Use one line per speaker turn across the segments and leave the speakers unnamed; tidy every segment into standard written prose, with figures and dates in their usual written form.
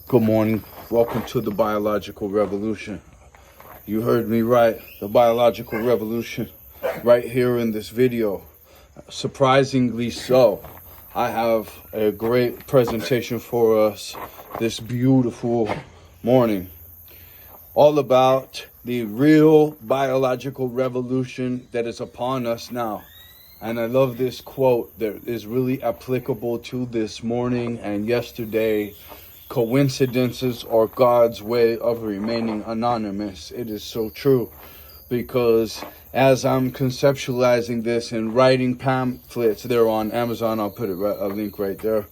Good morning. Welcome to the biological revolution. You heard me right. The biological revolution right here in this video. Surprisingly so. I have a great presentation for us this beautiful morning. All about the real biological revolution that is upon us now. And I love this quote that is really applicable to this morning and yesterday. Coincidences are God's way of remaining anonymous. It is so true, because as I'm conceptualizing this and writing pamphlets, they're on Amazon. I'll put a link right there,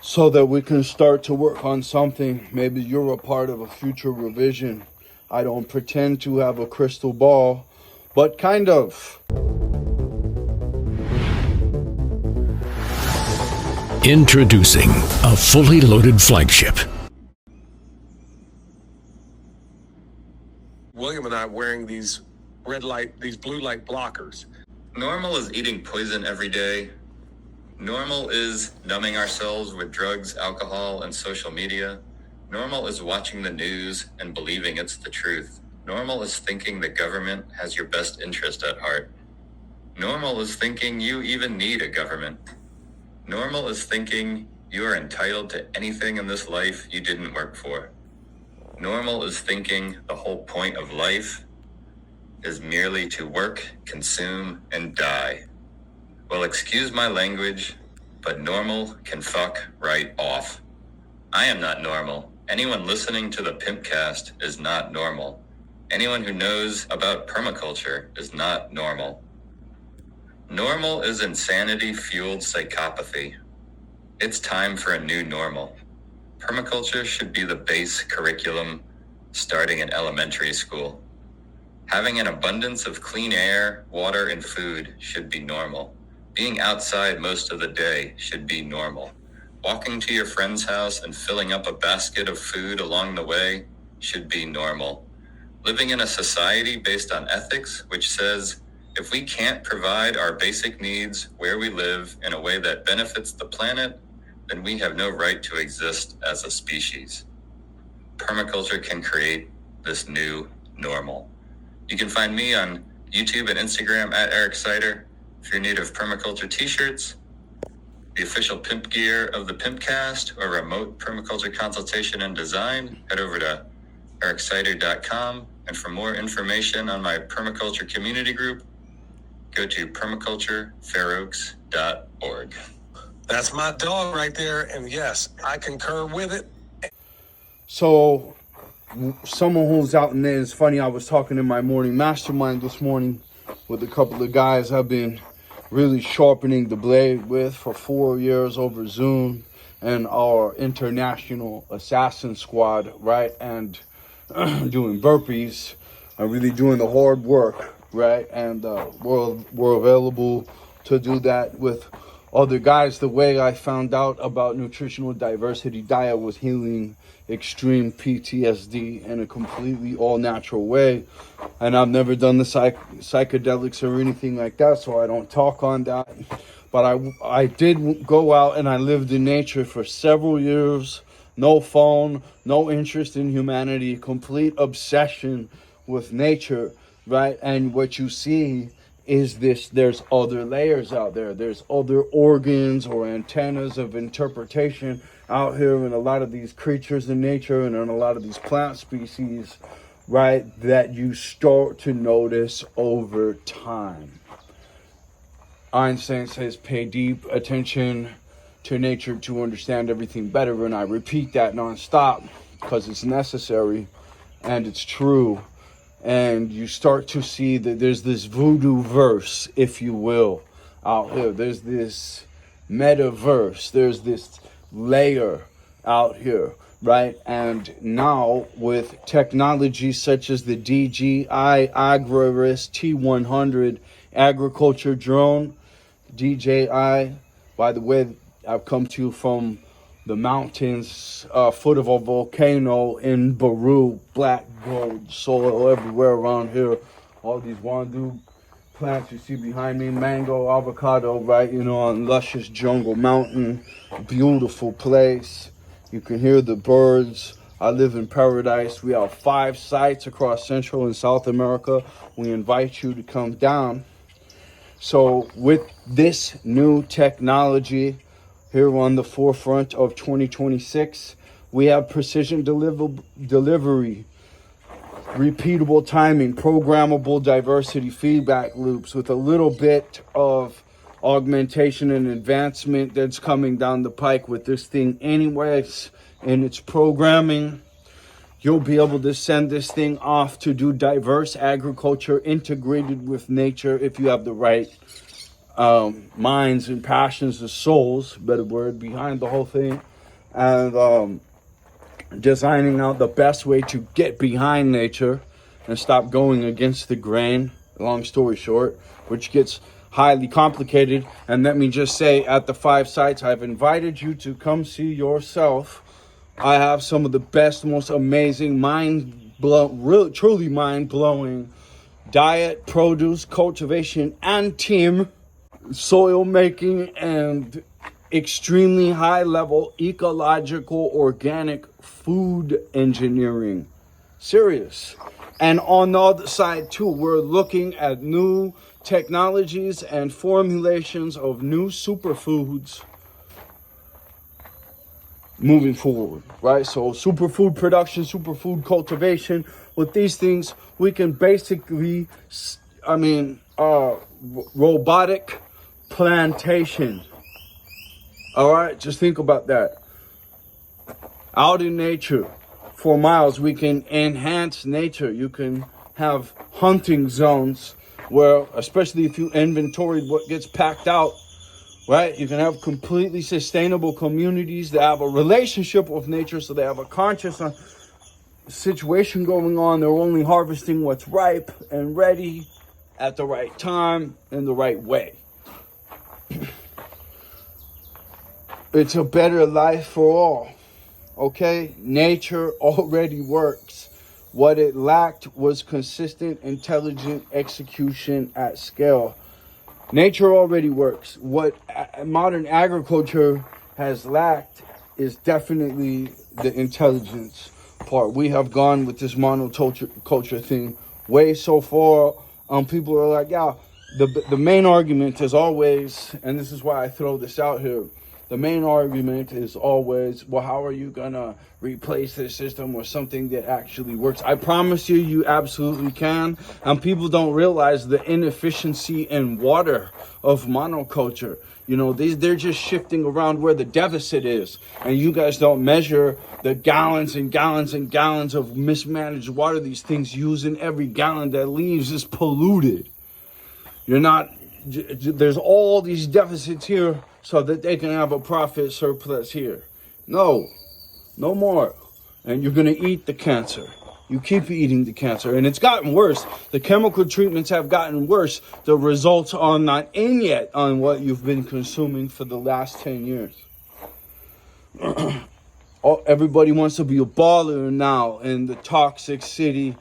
so that we can start to work on something. Maybe you're a part of a future revision. I don't pretend to have a crystal ball, but kind of.
Introducing a fully loaded flagship.
William and I wearing these blue light blockers.
Normal is eating poison every day. Normal is numbing ourselves with drugs, alcohol, and social media. Normal is watching the news and believing it's the truth. Normal is thinking the government has your best interest at heart. Normal is thinking you even need a government. Normal is thinking you are entitled to anything in this life you didn't work for. Normal is thinking the whole point of life is merely to work, consume, and die. Well, excuse my language, but normal can fuck right off. I am not normal. Anyone listening to the Pimpcast is not normal. Anyone who knows about permaculture is not normal. Normal is insanity-fueled psychopathy. It's time for a new normal. Permaculture should be the base curriculum starting in elementary school. Having an abundance of clean air, water, and food should be normal. Being outside most of the day should be normal. Walking to your friend's house and filling up a basket of food along the way should be normal. Living in a society based on ethics, which says, if we can't provide our basic needs where we live in a way that benefits the planet, then we have no right to exist as a species. Permaculture can create this new normal. You can find me on YouTube and Instagram at Eric Sider. If you're in need of permaculture t-shirts, the official pimp gear of the Pimpcast, or remote permaculture consultation and design, head over to ericsider.com. And for more information on my permaculture community group, go to permaculturefairoaks.org.
That's my dog right there, and yes, I concur with it.
So, someone who's out in there, it's funny, I was talking in my morning mastermind this morning with a couple of guys I've been really sharpening the blade with for 4 years over Zoom, and our international assassin squad, right? And doing burpees and really doing the hard work, right? And we're available to do that with other guys. The way I found out about nutritional diversity diet was healing extreme PTSD in a completely all-natural way. And I've never done the psychedelics or anything like that, so I don't talk on that. But I did go out and I lived in nature for several years. No phone, no interest in humanity, complete obsession with nature, right? And what you see is this: there's other layers out there. There's other organs or antennas of interpretation out here in a lot of these creatures in nature and in a lot of these plant species, right? That you start to notice over time. Einstein says, pay deep attention to nature to understand everything better. And I repeat that nonstop because it's necessary and it's true. And you start to see that there's this voodoo verse, if you will, out here. There's this metaverse. There's this layer out here, right? And now with technology such as the DJI Agriris T100 agriculture drone, DJI, by the way, I've come to you from the mountains, foot of a volcano in Peru, black gold soil everywhere around here. All these wandu plants you see behind me, mango, avocado, right, on luscious jungle mountain, beautiful place. You can hear the birds. I live in paradise. We have 5 sites across Central and South America. We invite you to come down. So with this new technology here on the forefront of 2026, we have precision delivery, repeatable timing, programmable diversity feedback loops with a little bit of augmentation and advancement that's coming down the pike with this thing anyways in its programming. You'll be able to send this thing off to do diverse agriculture integrated with nature if you have the right minds and passions and souls, better word, behind the whole thing. And designing out the best way to get behind nature and stop going against the grain, long story short, which gets highly complicated. And let me just say, at the 5 sites, I've invited you to come see yourself. I have some of the best, most amazing, truly mind-blowing diet, produce, cultivation, and team, soil making, and extremely high-level ecological organic food engineering. Serious. And on the other side, too, we're looking at new technologies and formulations of new superfoods moving forward, right? So superfood production, superfood cultivation, with these things, we can basically, robotic plantation. All right, just think about that. Out in nature, for miles, we can enhance nature. You can have hunting zones where, especially if you inventoried what gets packed out, right? You can have completely sustainable communities that have a relationship with nature, so they have a conscious situation going on. They're only harvesting what's ripe and ready at the right time in the right way. It's a better life for all, okay? Nature already works. What it lacked was consistent, intelligent execution at scale. Nature already works. What modern agriculture has lacked is definitely the intelligence part. We have gone with this monoculture thing way so far. People are like, yeah, the main argument is always, and this is why I throw this out here, the main argument is always, well, how are you gonna replace this system with something that actually works? I promise you, you absolutely can. And people don't realize the inefficiency in water of monoculture. You know, they're just shifting around where the deficit is. And you guys don't measure the gallons and gallons and gallons of mismanaged water these things use, and every gallon that leaves is polluted. There's all these deficits here so that they can have a profit surplus here. No more. And you're going to eat the cancer. You keep eating the cancer. And it's gotten worse. The chemical treatments have gotten worse. The results are not in yet on what you've been consuming for the last 10 years. Everybody wants to be a baller now in the toxic city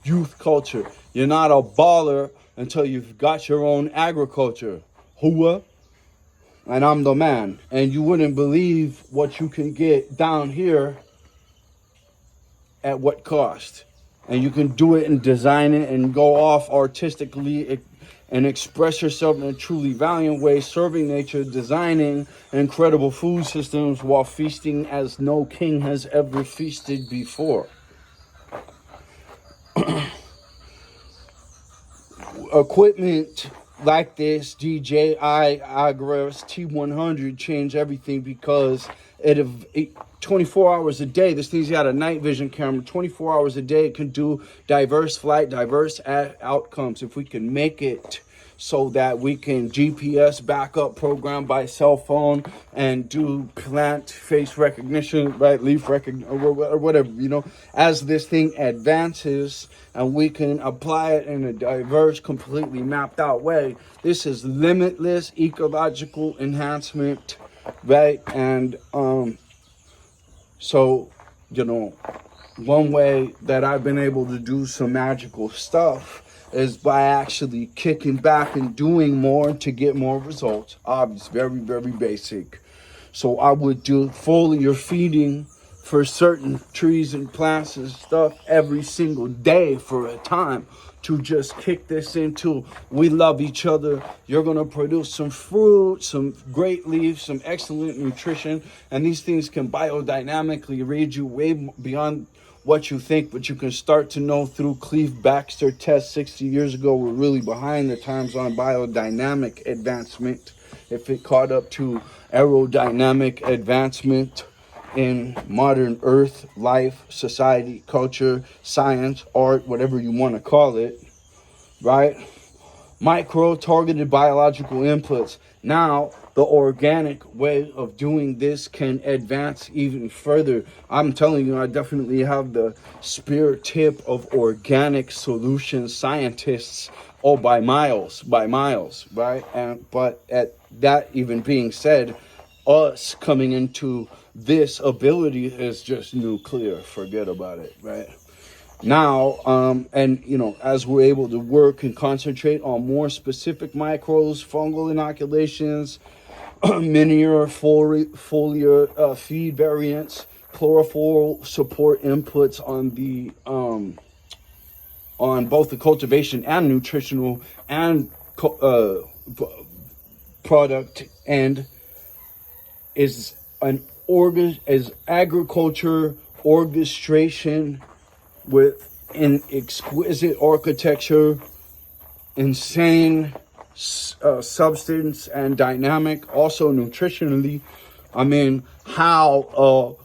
youth culture. You're not a baller until you've got your own agriculture. Hua. And I'm the man. And you wouldn't believe what you can get down here at what cost. And you can do it and design it and go off artistically and express yourself in a truly valiant way, serving nature, designing incredible food systems while feasting as no king has ever feasted before. Equipment like this DJI Agras T100 changed everything because it 24 hours a day, this thing's got a night vision camera. 24 hours a day, it can do diverse flight, diverse outcomes. If we can make it so that we can GPS backup program by cell phone and do plant face recognition, right, leaf recognition, or whatever, you know, as this thing advances and we can apply it in a diverse, completely mapped out way. This is limitless ecological enhancement, right? And so, you know, one way that I've been able to do some magical stuff is by actually kicking back and doing more to get more results. Obvious, very, very basic. So I would do foliar feeding for certain trees and plants and stuff every single day for a time, to just kick this into, we love each other. You're going to produce some fruit, some great leaves, some excellent nutrition, and these things can biodynamically raise you way beyond what you think. But you can start to know through Cleve Baxter tests 60 years ago, we're really behind the times on biodynamic advancement. If it caught up to aerodynamic advancement in modern earth, life, society, culture, science, art, whatever you want to call it, right? Micro-targeted biological inputs. Now, the organic way of doing this can advance even further. I'm telling you, I definitely have the spear tip of organic solution scientists, by miles, right? But at that even being said, us coming into this ability is just nuclear. Forget about it, right? Now, and as we're able to work and concentrate on more specific microbes, fungal inoculations, minier foliar feed variants, chlorophyll support inputs on the on both the cultivation and nutritional and product end, is agriculture orchestration with an exquisite architecture, insane substance and dynamic, also nutritionally. I mean, how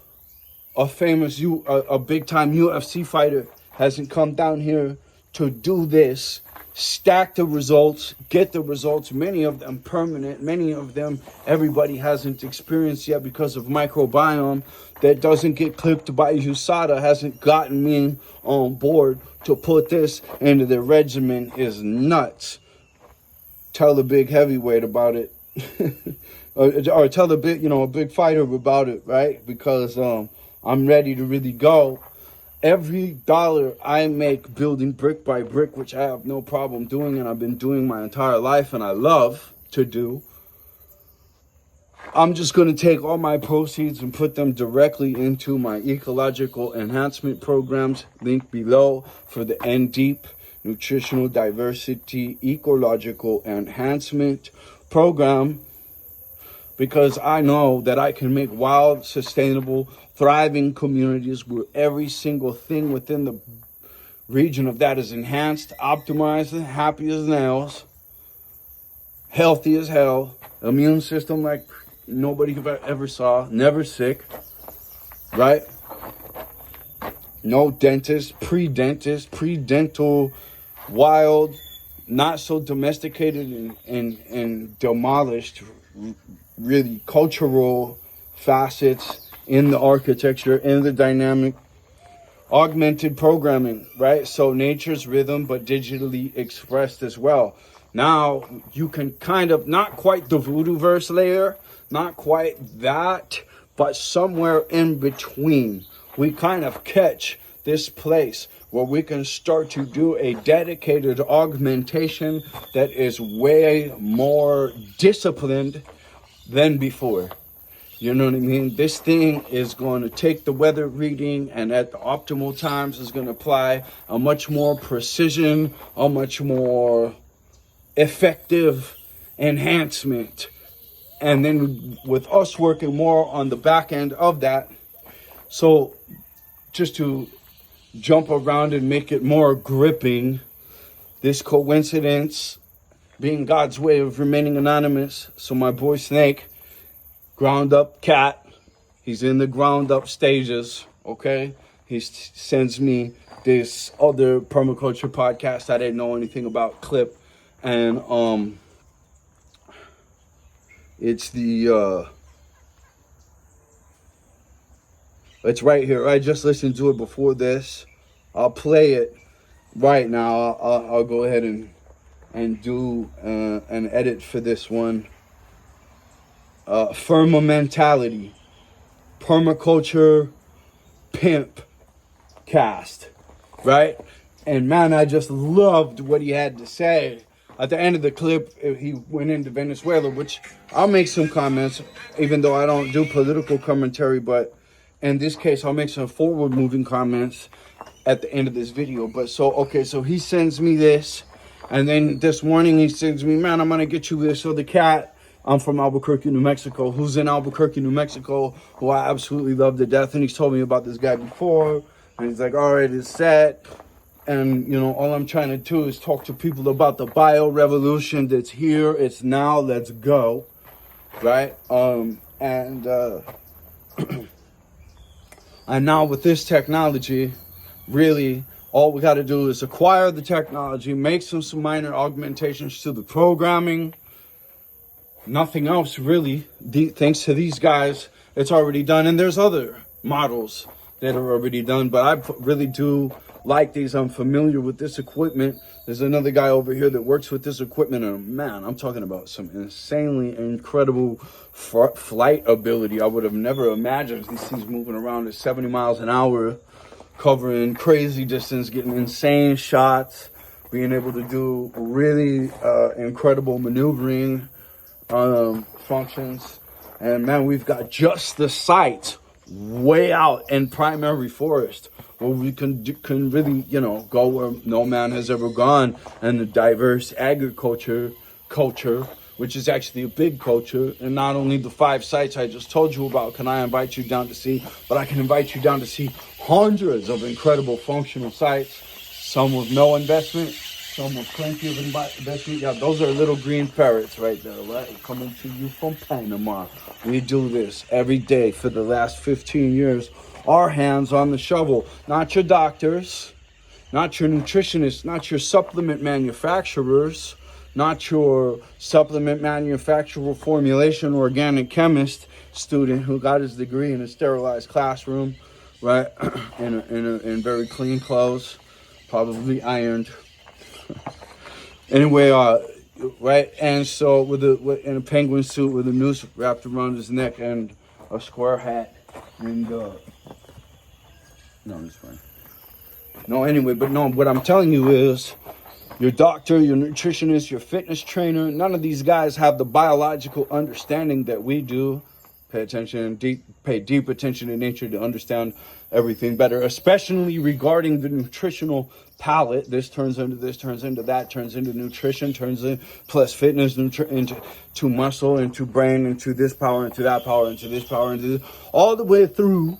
a famous a big time UFC fighter hasn't come down here to do this, stack the results, get the results, many of them permanent, many of them everybody hasn't experienced yet because of microbiome that doesn't get clipped by USADA, hasn't gotten me on board to put this into their regimen, is nuts. Tell the big heavyweight about it. or tell the big, a big fighter about it, right? Because I'm ready to really go. Every dollar I make building brick by brick, which I have no problem doing and I've been doing my entire life and I love to do, I'm just going to take all my proceeds and put them directly into my ecological enhancement programs, linked below, for the N-Deep Nutritional Diversity Ecological Enhancement Program, because I know that I can make wild, sustainable, thriving communities where every single thing within the region of that is enhanced, optimized, happy as nails, healthy as hell, immune system like nobody ever saw, never sick, right? No dentist, pre-dental, wild, not so domesticated and demolished, really cultural facets in the architecture, in the dynamic, augmented programming, right? So nature's rhythm, but digitally expressed as well. Now you can kind of, not quite the voodoo verse layer, not quite that, but somewhere in between, we kind of catch this place where we can start to do a dedicated augmentation that is way more disciplined than before. You know what I mean? This thing is going to take the weather reading and at the optimal times is going to apply a much more precision, a much more effective enhancement. And then with us working more on the back end of that, so just to jump around and make it more gripping, this coincidence being God's way of remaining anonymous. So my boy Snake, ground up cat, he's in the ground up stages, okay? He sends me this other permaculture podcast I didn't know anything about, clip, and it's the it's right here. I just listened to it before this. I'll play it right now. I'll go ahead and do an edit for this one. Firma mentality, permaculture pimp cast, right? And man, I just loved what he had to say at the end of the clip, he went into Venezuela, which I'll make some comments, even though I don't do political commentary, but in this case, I'll make some forward-moving comments at the end of this video. But so he sends me this, and then this morning he sends me, man, I'm gonna get you this. So the cat, I'm from Albuquerque, New Mexico, who's in Albuquerque, New Mexico, who I absolutely love to death, and he's told me about this guy before, and he's like, all right, it's set. And, you know, all I'm trying to do is talk to people about the bio revolution that's here. It's now. Let's go. Right? And now with this technology, really, all we got to do is acquire the technology, make some minor augmentations to the programming. Nothing else, really. Thanks to these guys, it's already done. And there's other models that are already done. But I really do like these. I'm familiar with this equipment. There's another guy over here that works with this equipment, and man, I'm talking about some insanely incredible flight ability. I would have never imagined these things moving around at 70 miles an hour, covering crazy distance, getting insane shots, being able to do really incredible maneuvering functions. And man, we've got just the site way out in primary forest, where we can really, you know, go where no man has ever gone, and the diverse agriculture culture, which is actually a big culture. And not only the 5 sites I just told you about can I invite you down to see, but I can invite you down to see hundreds of incredible functional sites, some with no investment, some with plenty of investment. Yeah, those are little green parrots right there, right? Coming to you from Panama. We do this every day for the last 15 years. Our hands on the shovel. Not your doctors, not your nutritionists, not your supplement manufacturers, not your supplement manufacturer formulation organic chemist student who got his degree in a sterilized classroom, right? in very clean clothes, probably ironed. Anyway, right? And so in a penguin suit with a noose wrapped around his neck and a square hat, and no, it's fine. No, anyway, but no, what I'm telling you is your doctor, your nutritionist, your fitness trainer, none of these guys have the biological understanding that we do. Pay deep attention to nature to understand everything better, especially regarding the nutritional palette. This turns into this, turns into that, turns into nutrition, turns in plus fitness, into muscle, into brain, into this power, into that power, into this power, into this, all the way through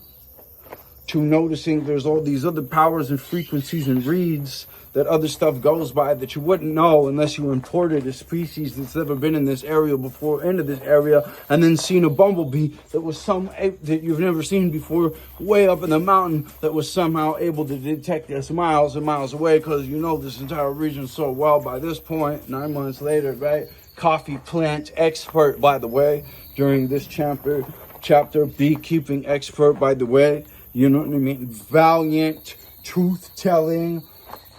to noticing there's all these other powers and frequencies and reads that other stuff goes by that you wouldn't know unless you imported a species that's never been in this area before into this area, and then seen a bumblebee that was that you've never seen before way up in the mountain that was somehow able to detect us miles and miles away, because you know this entire region so well by this point, 9 months later, right? Coffee plant expert, by the way, during this chapter, beekeeping expert, by the way. You know what I mean? Valiant, truth-telling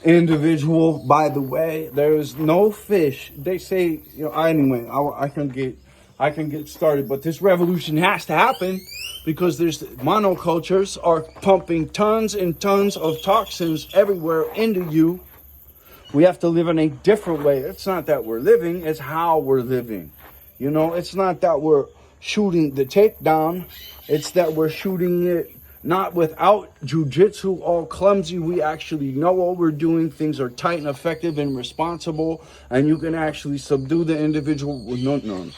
individual, by the way. There is no fish. They say, you know, anyway, I can get started, but this revolution has to happen because there's monocultures are pumping tons and tons of toxins everywhere into you. We have to live in a different way. It's not that we're living, it's how we're living. You know, it's not that we're shooting the takedown, it's that we're shooting it not without jujitsu, all clumsy. We actually know what we're doing. Things are tight and effective and responsible, and you can actually subdue the individual with no.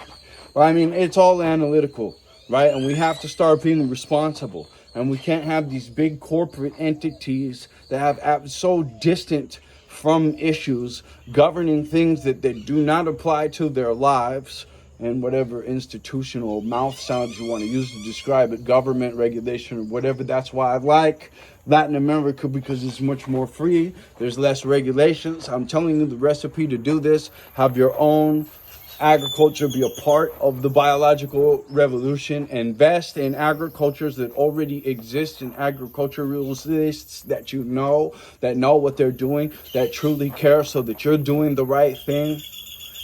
I mean, it's all analytical, right? And we have to start being responsible. And we can't have these big corporate entities that have so distant from issues, governing things that do not apply to their lives, and whatever institutional mouth sounds you want to use to describe it, government, regulation, or whatever. That's why I like Latin America, because it's much more free. There's less regulations. I'm telling you the recipe to do this. Have your own agriculture, be a part of the biological revolution. Invest in agricultures that already exist, in agriculturalists that you know, that know what they're doing, that truly care, so that you're doing the right thing.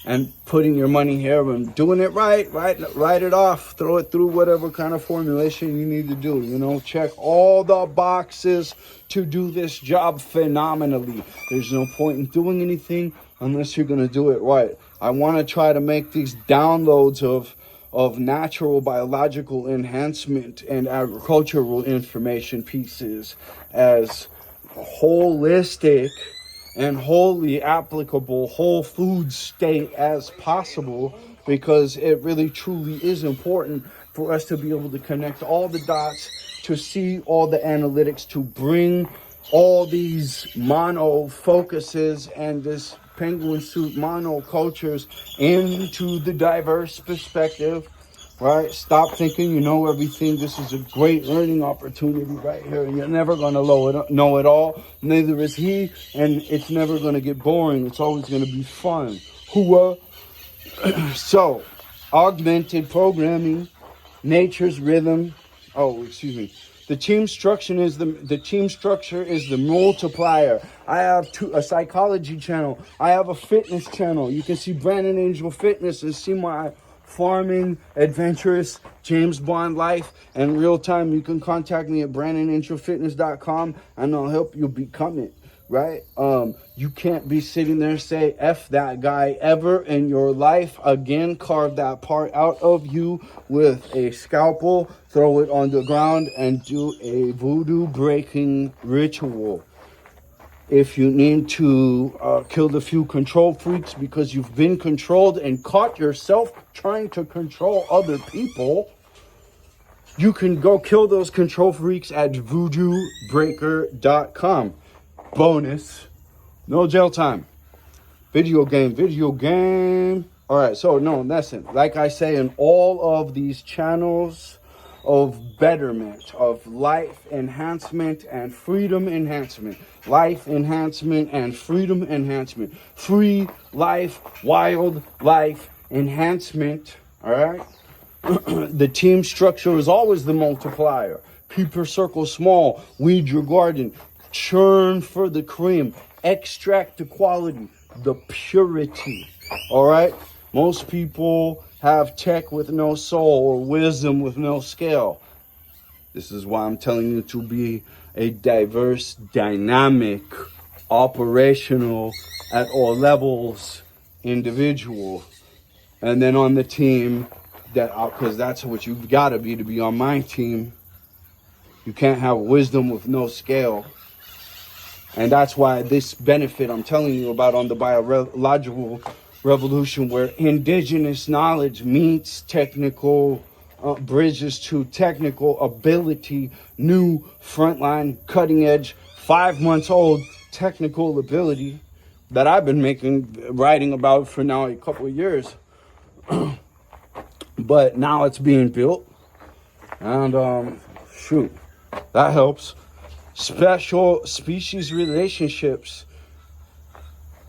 and putting your money here and doing it right, write it off, throw it through whatever kind of formulation you need to do. You know, check all the boxes to do this job phenomenally. There's no point in doing anything unless you're going to do it right. I want to try to make these downloads of natural biological enhancement and agricultural information pieces as holistic and wholly applicable whole food state as possible, because it really truly is important for us to be able to connect all the dots, to see all the analytics, to bring all these mono focuses and this penguin suit monocultures into the diverse perspective, right? Stop thinking you know everything. This is a great learning opportunity right here. You're never going to know it all. Neither is he. And it's never going to get boring. It's always going to be fun. So, augmented programming, nature's rhythm. The team structure is the multiplier. I have a psychology channel. I have a fitness channel. You can see Brandon Angel Fitness and see my farming, adventurous, James Bond life and real time. You can contact me at brandonangelfitness.com and I'll help you become it, right? You can't be sitting there and say F that guy ever in your life again. Carve that part out of you with a scalpel, throw it on the ground and do a voodoo breaking ritual. If you need to kill the few control freaks because you've been controlled and caught yourself trying to control other people, you can go kill those control freaks at voodoobreaker.com. Bonus, no jail time. Video game. All right, so no, listen. Like I say in all of these channels of betterment, of life enhancement and freedom enhancement. Life enhancement and freedom enhancement. Free life, wild life enhancement. All right? The team structure is always the multiplier. Keep your circle small. Weed your garden. Churn for the cream. Extract the quality, the purity. All right? Most people have tech with no soul or wisdom with no scale. This is why I'm telling you to be a diverse, dynamic, operational, at all levels individual. And then on the team, because that's what you've got to be on my team. You can't have wisdom with no scale. And that's why this benefit I'm telling you about on the biological revolution, where indigenous knowledge meets technical bridges to technical ability, new frontline, cutting edge, 5 months old technical ability that I've been writing about for now a couple of years. But now it's being built. And that helps. Special species relationships.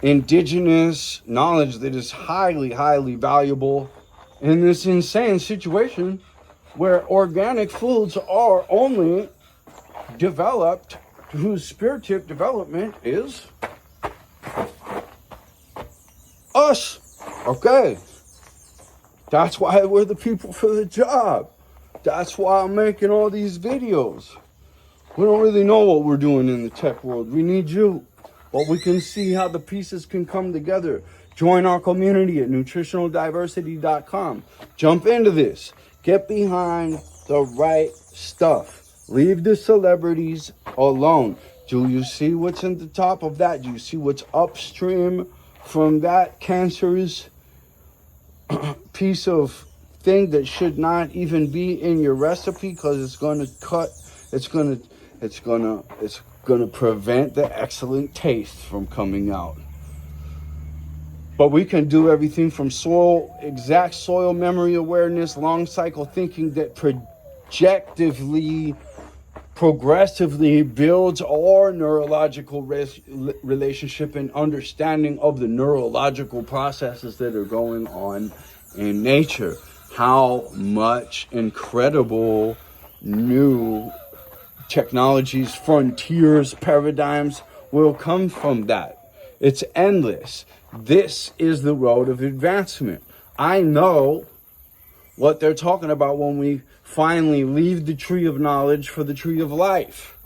Indigenous knowledge that is highly, highly valuable in this insane situation where organic foods are only developed, whose spiritual development is us. Okay. That's why we're the people for the job. That's why I'm making all these videos. We don't really know what we're doing in the tech world. We need you. But we can see how the pieces can come together. Join our community at nutritionaldiversity.com. Jump into this. Get behind the right stuff. Leave the celebrities alone. Do you see what's in the top of that? Do you see what's upstream from that cancerous piece of thing that should not even be in your recipe, because it's going to prevent the excellent taste from coming out. But we can do everything from exact soil memory awareness, long cycle thinking that progressively builds our neurological relationship and understanding of the neurological processes that are going on in nature. How much incredible new technologies, frontiers, paradigms will come from that. It's endless. This is the road of advancement. I know what they're talking about when we finally leave the tree of knowledge for the tree of life.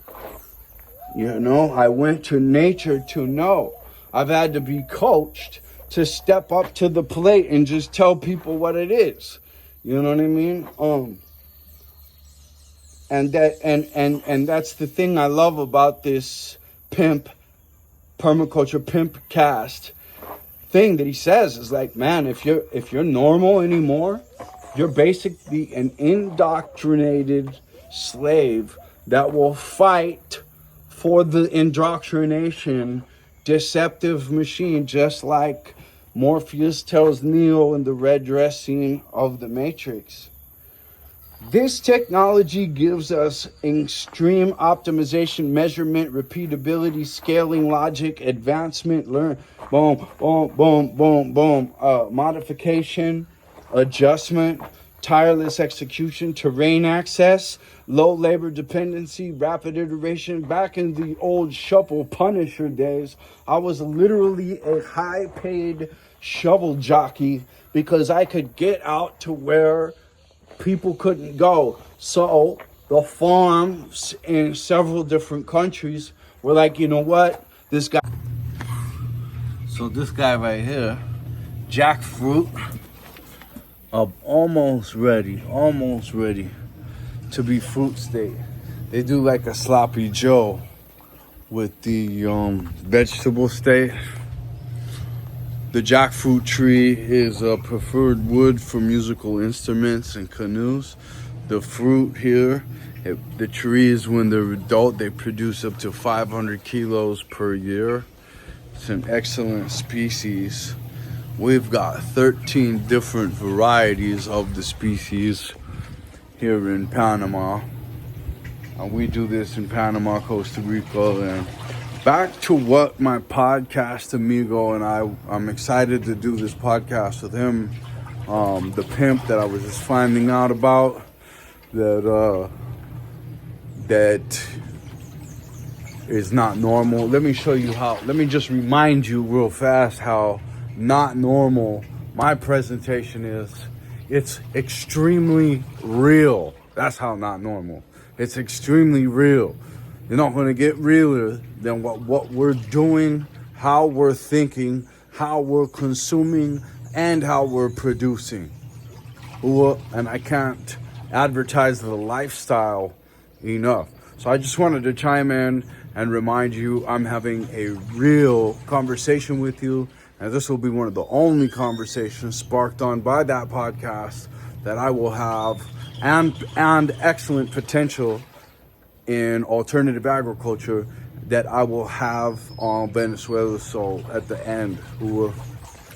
You know, I went to nature to know. I've had to be coached to step up to the plate and just tell people what it is. You know what I mean? And that's the thing I love about this permaculture pimp cast thing that he says is like, man, if you're normal anymore, you're basically an indoctrinated slave that will fight for the indoctrination deceptive machine, just like Morpheus tells Neo in the red dress scene of the Matrix. This technology gives us extreme optimization, measurement, repeatability, scaling, logic, advancement, modification, adjustment, tireless execution, terrain access, low labor dependency, rapid iteration. Back in the old shovel Punisher days, I was literally a high-paid shovel jockey because I could get out to where people couldn't go. So the farms in several different countries were like, you know what, this guy right here, jackfruit, almost ready to be fruit state. They do like a sloppy Joe with the vegetable state. The jackfruit tree is a preferred wood for musical instruments and canoes. The fruit here, the trees, when they're adult, they produce up to 500 kilos per year. It's an excellent species. We've got 13 different varieties of the species here in Panama. And we do this in Panama, Costa Rica, and back to what my podcast amigo and I'm excited to do this podcast with him. The pimp that I was just finding out about that is not normal. Let me show you how. Let me just remind you real fast how not normal my presentation is. It's extremely real. That's how not normal. It's extremely real. You're not going to get realer than what we're doing, how we're thinking, how we're consuming, and how we're producing. And I can't advertise the lifestyle enough. So I just wanted to chime in and remind you I'm having a real conversation with you. And this will be one of the only conversations sparked on by that podcast that I will have, and excellent potential in alternative agriculture that I will have on Venezuela. So at the end,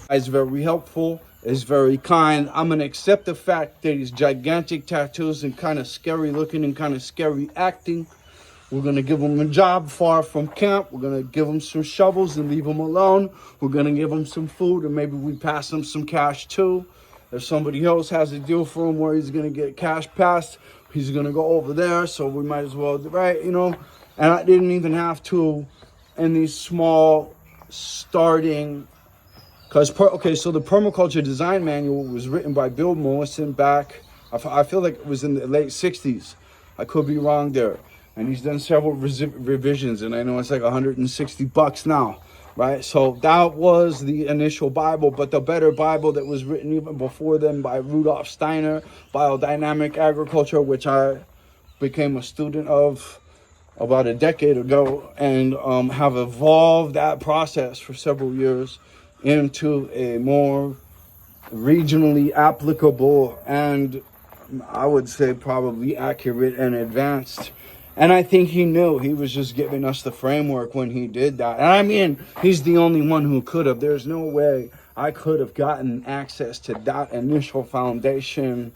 is very helpful, is very kind. I'm gonna accept the fact that he's gigantic tattoos and kind of scary looking and kind of scary acting. We're gonna give him a job far from camp. We're gonna give him some shovels and leave him alone. We're gonna give him some food, and maybe we pass him some cash too. If somebody else has a deal for him where he's gonna get cash passed, he's gonna go over there. So we might as well, right? You know. And I didn't even have to in these small starting. So the permaculture design manual was written by Bill Mollison back. I feel like it was in the late '60s. I could be wrong there. And he's done several revisions, and I know it's like $160 now, right? So that was the initial Bible, but the better Bible that was written even before then by Rudolf Steiner, Biodynamic Agriculture, which I became a student of about a decade ago, and have evolved that process for several years into a more regionally applicable and I would say probably accurate and advanced. And I think he knew. He was just giving us the framework when he did that. And I mean, he's the only one who could have. There's no way I could have gotten access to that initial foundation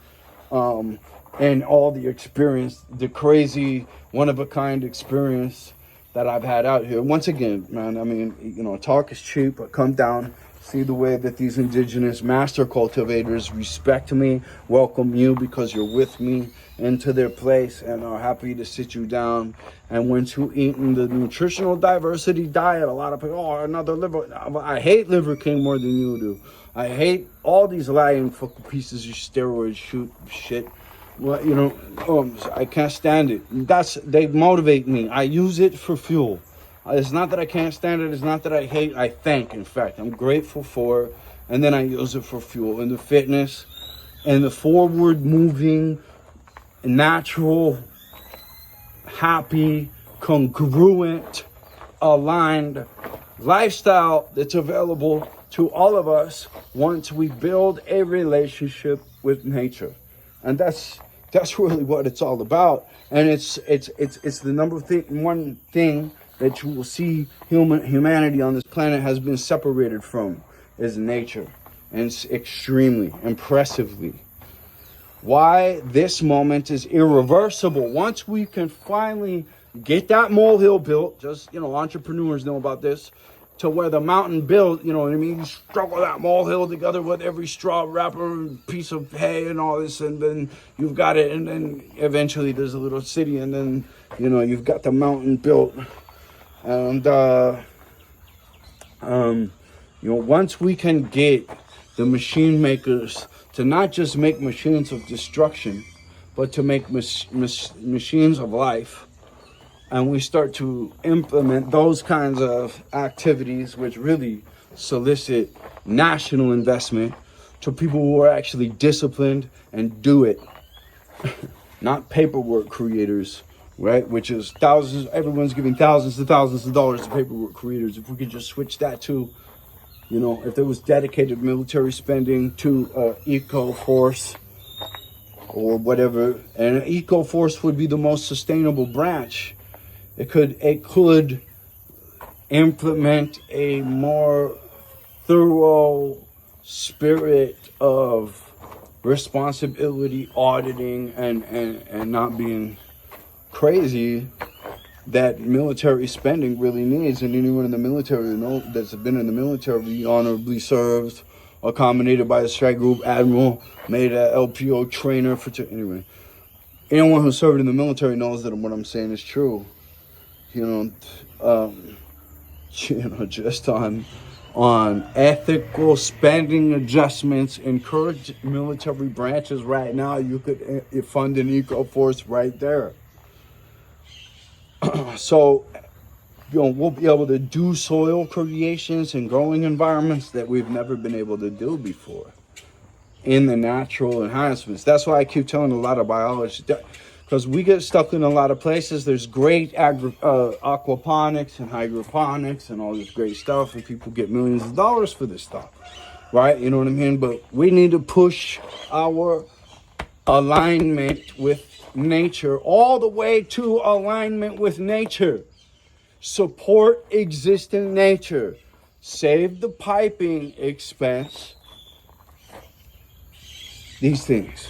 and all the experience, the crazy, one-of-a-kind experience that I've had out here. Once again, man, I mean, you know, talk is cheap, but come down, See the way that these indigenous master cultivators respect me, welcome you because you're with me into their place and are happy to sit you down. And once you eating the nutritional diversity diet, a lot of people, oh, another liver. I hate Liver King more than you do. I hate all these lying fucking pieces of steroid shit. Well, you know, I can't stand it. They motivate me. I use it for fuel. It's not that I can't stand it. It's not that I hate. I thank, in fact. I'm grateful for it. And then I use it for fuel. And the fitness and the forward moving, natural, happy, congruent, aligned lifestyle that's available to all of us once we build a relationship with nature. And that's really what it's all about. And it's the one thing that you will see humanity on this planet has been separated from is nature, and it's extremely impressively. Why this moment is irreversible. Once we can finally get that molehill built, just, you know, entrepreneurs know about this, to where the mountain built, you know what I mean? You struggle that molehill together with every straw wrapper, piece of hay and all this, and then you've got it, and then eventually there's a little city, and then, you know, you've got the mountain built. And, you know, once we can get the machine makers to not just make machines of destruction, but to make machines of life, and we start to implement those kinds of activities, which really solicit national investment to people who are actually disciplined and do it, not paperwork creators, right? Which is everyone's giving thousands and thousands of dollars to paperwork creators. If we could just switch that to, you know, if there was dedicated military spending to eco force or whatever, and an eco force would be the most sustainable branch. It could implement a more thorough spirit of responsibility, auditing, and not being crazy that military spending really needs. And anyone in the military that's been in the military, honorably served, accommodated by a strike group admiral, made a LPO trainer anyway. Anyone who served in the military knows that what I'm saying is true. Just on ethical spending adjustments, encourage military branches right now. You could fund an eco force right there. So, we'll be able to do soil creations and growing environments that we've never been able to do before in the natural enhancements. That's why I keep telling a lot of biologists, because we get stuck in a lot of places. There's great aquaponics and hydroponics and all this great stuff, and people get millions of dollars for this stuff, right? You know what I mean? But we need to push our alignment with nature all the way to alignment with nature. Support existing nature. Save the piping expense. These things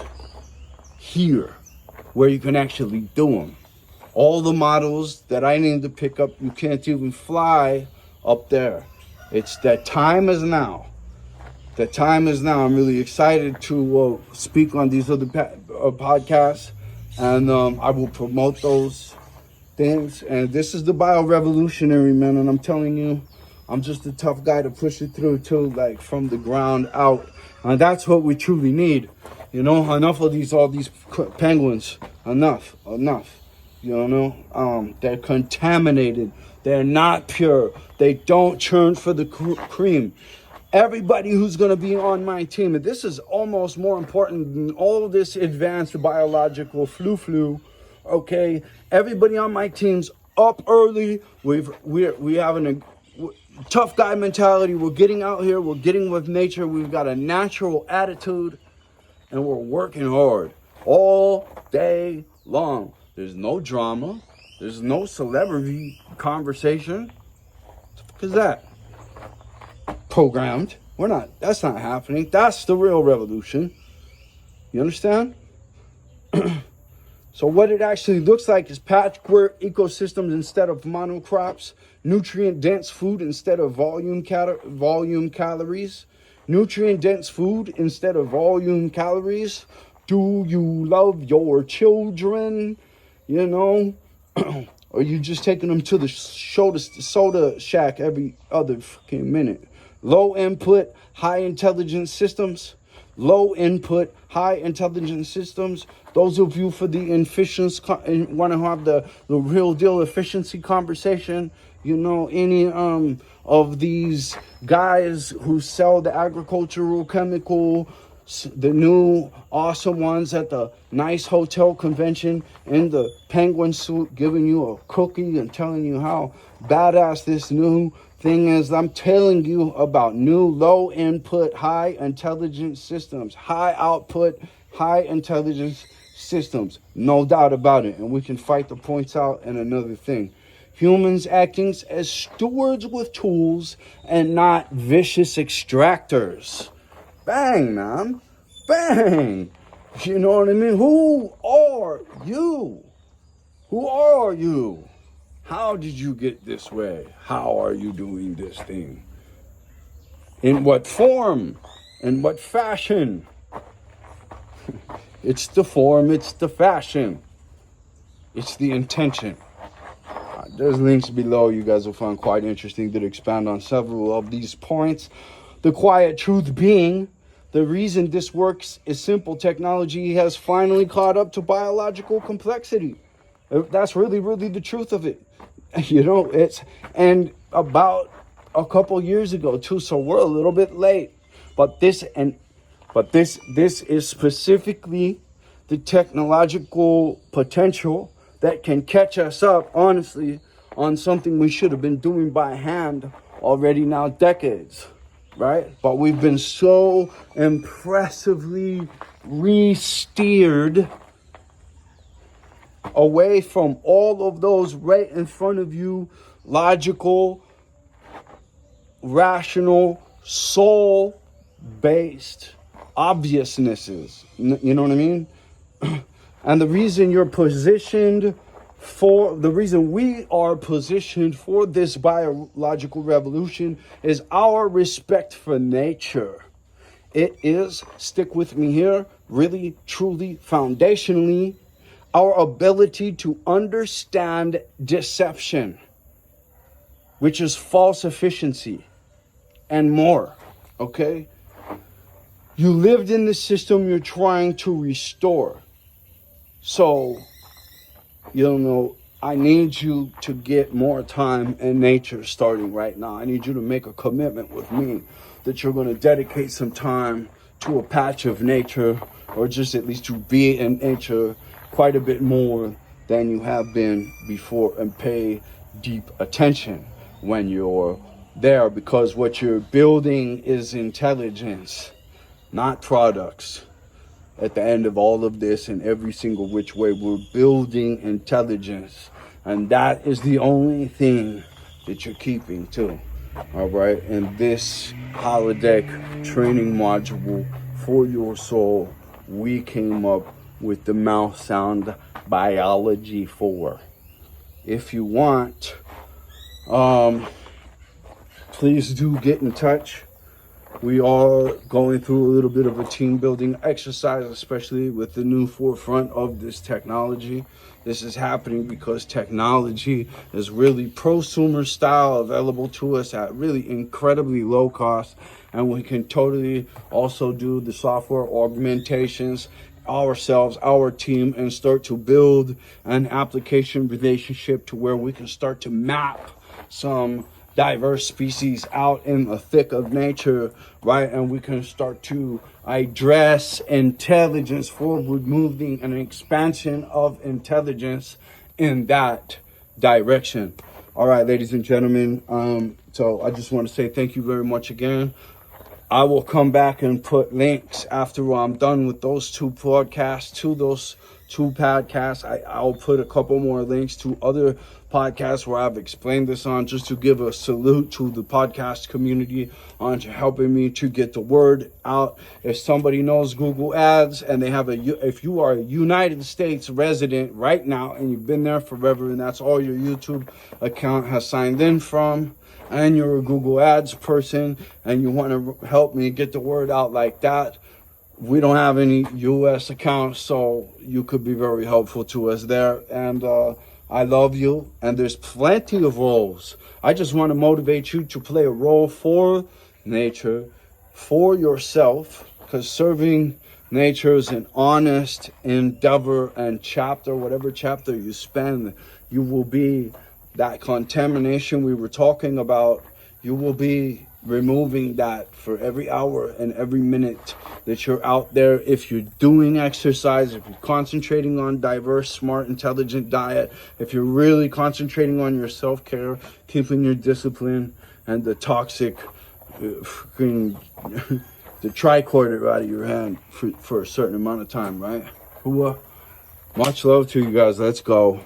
here, where you can actually do them. All the models that I need to pick up, you can't even fly up there. It's that time is now. The time is now. I'm really excited to speak on these other podcasts, and I will promote those things. And this is the bio-revolutionary, man, and I'm telling you, I'm just a tough guy to push it through too, like from the ground out. And that's what we truly need. You know, enough of all these penguins. Enough. You know, they're contaminated. They're not pure. They don't churn for the cream. Everybody who's going to be on my team, and this is almost more important than all this advanced biological flu, okay? Everybody on my team's up early. We having a tough guy mentality. We're getting out here. We're getting with nature. We've got a natural attitude, and we're working hard all day long. There's no drama. There's no celebrity conversation. What is that? Programmed. That's not happening. That's the real revolution. You understand? So what it actually looks like is patchwork ecosystems instead of monocrops, nutrient-dense food instead of volume calories, nutrient-dense food instead of volume calories. Do you love your children? You know, or you just taking them to the soda shack every other fucking minute. Low input, high intelligence systems. Low input, high intelligence systems. Those of you for the efficiency, want to have the real deal efficiency conversation, you know, any of these guys who sell the agricultural chemical, the new awesome ones at the nice hotel convention in the penguin suit giving you a cookie and telling you how badass this new thing is. I'm telling you about new low input, high intelligence systems, high output, high intelligence systems. No doubt about it. And we can fight the points out. And another thing, humans acting as stewards with tools and not vicious extractors. Bang, man. Bang. You know what I mean? Who are you? Who are you? How did you get this way? How are you doing this thing? In what form? In what fashion? It's the form, it's the fashion. It's the intention. There's links below you guys will find quite interesting that expand on several of these points. The quiet truth being, the reason this works is simple. Technology has finally caught up to biological complexity. That's really, really the truth of it. You know, and about a couple years ago too, so we're a little bit late. But this is specifically the technological potential that can catch us up, honestly, on something we should have been doing by hand already now decades, right? But we've been so impressively re-steered away from all of those right in front of you, logical, rational, soul-based obviousnesses. You know what I mean? And the reason we are positioned for this biological revolution is our respect for nature. It is, stick with me here, really, truly, foundationally, our ability to understand deception, which is false efficiency, and more, okay? You lived in the system you're trying to restore. So, you know, I need you to get more time in nature starting right now. I need you to make a commitment with me that you're going to dedicate some time to a patch of nature, or just at least to be in nature quite a bit more than you have been before, and pay deep attention when you're there, because what you're building is intelligence, not products. At the end of all of this, in every single which way, we're building intelligence, and that is the only thing that you're keeping too. All right, and this holodeck training module for your soul, we came up with the mouth sound biology for. If you want, please do get in touch. We are going through a little bit of a team building exercise, especially with the new forefront of this technology. This is happening because technology is really prosumer style, available to us at really incredibly low cost. And we can totally also do the software augmentations ourselves, our team, and start to build an application relationship to where we can start to map some diverse species out in the thick of nature, right? And we can start to address intelligence, forward moving, and an expansion of intelligence in that direction. All right, ladies and gentlemen, so I just want to say thank you very much again. I will come back and put links after I'm done with those two podcasts to those 2 podcasts. I'll put a couple more links to other podcasts where I've explained this on, just to give a salute to the podcast community on helping me to get the word out. If somebody knows Google Ads and they have if you are a United States resident right now and you've been there forever and that's all your YouTube account has signed in from, and you're a Google Ads person and you want to help me get the word out like that, we don't have any US accounts, so you could be very helpful to us there. And I love you, and there's plenty of roles. I just want to motivate you to play a role for nature, for yourself, because serving nature is an honest endeavor, and whatever chapter you spend, you will be that contamination we were talking about. You will be removing that for every hour and every minute that you're out there. If you're doing exercise, if you're concentrating on diverse, smart, intelligent diet, if you're really concentrating on your self-care, keeping your discipline, and the toxic the tricorder out of your hand for a certain amount of time, right? Much love to you guys. Let's go.